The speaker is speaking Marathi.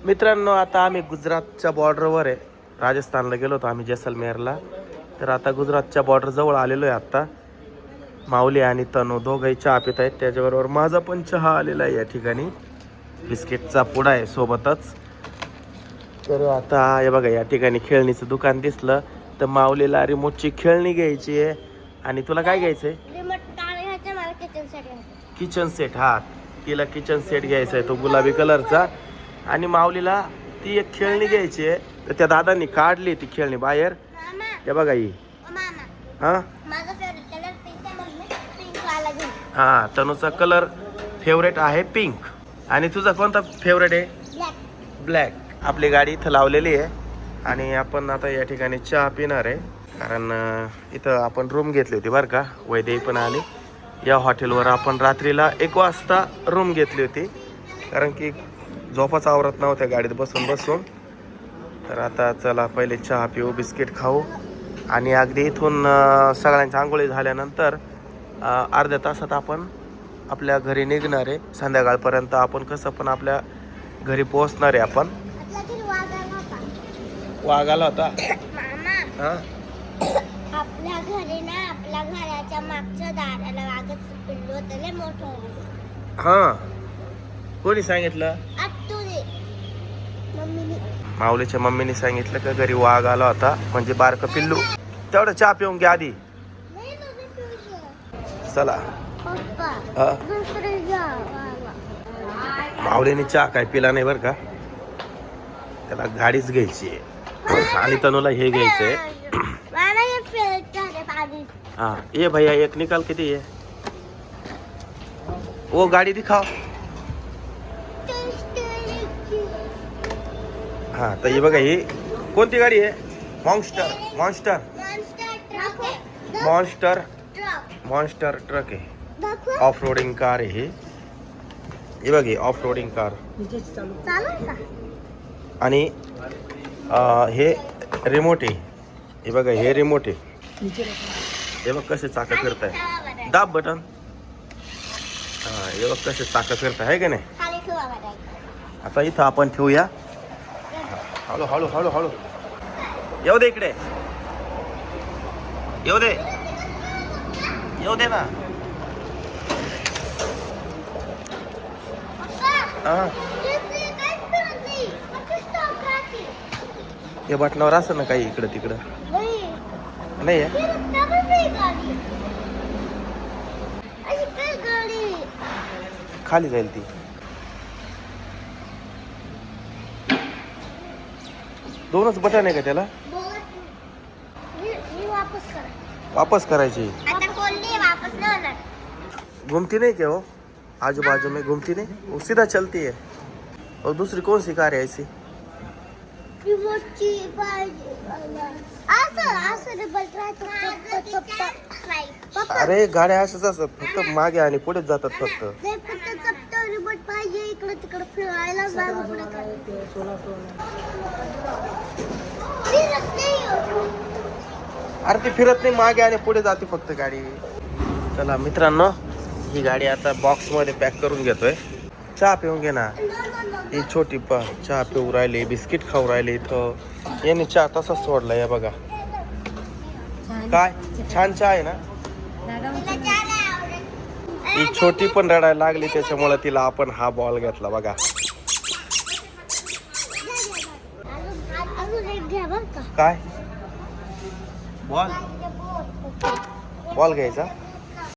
मित्रांनो, आता आम्ही गुजरातच्या बॉर्डरवर आहे. राजस्थानला गेलो होतो आम्ही जैसलमेरला. तर आता गुजरातच्या बॉर्डर जवळ आलेलो आहे. आता माऊली आणि तनू दोघंही चहा पित आहेत. त्याच्याबरोबर माझा पण चहा आलेला आहे या ठिकाणी. बिस्किटचा पुडा आहे सोबतच. तर आता हे बघा, या ठिकाणी खेळणीचं दुकान दिसलं. तर माऊलीला रिमोटची खेळणी घ्यायची आहे. आणि तुला काय घ्यायचं आहे? Kitchen set. हा, तिला किचन सेट घ्यायचा आहे, तो गुलाबी कलरचा. आणि माऊलीला ती एक खेळणी घ्यायची आहे. तर त्या दादांनी काढली ती खेळणी बाहेर. हे बघा ही. हा, तनूचा कलर फेवरेट आहे पिंक. आणि तुझा कोणता फेवरेट आहे? ब्लॅक. आपली गाडी इथं लावलेली आहे आणि आपण आता या ठिकाणी चहा पिणार आहे. कारण इथं आपण रूम घेतली होती बरं का. वैदेही पण आली. या हॉटेलवर आपण रात्रीला 1 वाजता रूम घेतली होती. कारण की झोपाच आवरत नव्हत्या गाडीत बसून बसून. तर आता चला पहिले चहा पिऊ, बिस्किट खाऊ. आणि अगदी इथून सगळ्यांच्या आंघोळी झाल्यानंतर अर्ध्या तासात आपण आपल्या घरी निघणार आहे. संध्याकाळपर्यंत आपण कसं पण आपल्या घरी पोहोचणार आहे. आपण वाघ आला होता. हा, आपल्या घरी ना, आपल्या घराच्या मागच्या दाराला वाघच पिल्लू होतं, लय मोठं. हा, कोणी सांगितलं? माऊलीच्या मम्मीने सांगितलं का घरी वाघ आला होता, म्हणजे बारकं पिल्लू. तेवढं चहा पिऊन घ्या आधी. चला. माऊलीने चहा काय पिला नाही बरं का. त्याला गाडीच घ्यायची आहे. आणि तनूला हे घ्यायचंय. हाँ, ये भैया एक निकाल किती है? वो गाड़ी दिखाओ. हाँ, तर ये बघा, ही कोणती गाडी आहे? मॉन्स्टर ट्रक आहे. ऑफ रोडिंग कार आहे ही बघ, ऑफ रोडिंग कार. आणि हे रिमोट आहे. हे बघा, हे रिमोट आहे. हे बघ कसे चाकं फिरत आहे. दाब बटन. हा, हे बघ कसे चाकं फिरत आहे का नाही. आता इथं आपण ठेवूया. हळू हळू हळू हळू. येऊ दे इकडे. येऊ दे ना. हा, हे बटनावर असं ना काही इकडं तिकडं नाही आहे. खाली जाईल ती. दोनच बटन आहे का त्याला? वापस करायची. घूमती नहीं क्या वो? आजू बाजू में घूमती नहीं, वो सीधा चलती है. और दूसरी कौन सी कार है ऐसी? अरे गाड्या अशाच असतात, फक्त मागे आणि पुढेच जातात फक्त. अरे ती फिरत नाही, मागे आणि पुढे जाते फक्त गाडी. चला मित्रांनो, ही गाडी आता बॉक्स मध्ये पॅक करून घेतोय. चहा पिऊन घे ना. ही छोटी चहा पिऊ राहिली, बिस्किट खाऊ राहिली. इथं याने चहा तसाच सोडला. या बघा काय छान चहा आहे ना. ही छोटी पण रडायला लागली, त्याच्यामुळे तिला आपण हा बॉल घेतला बघा. काय बॉल घ्यायचा.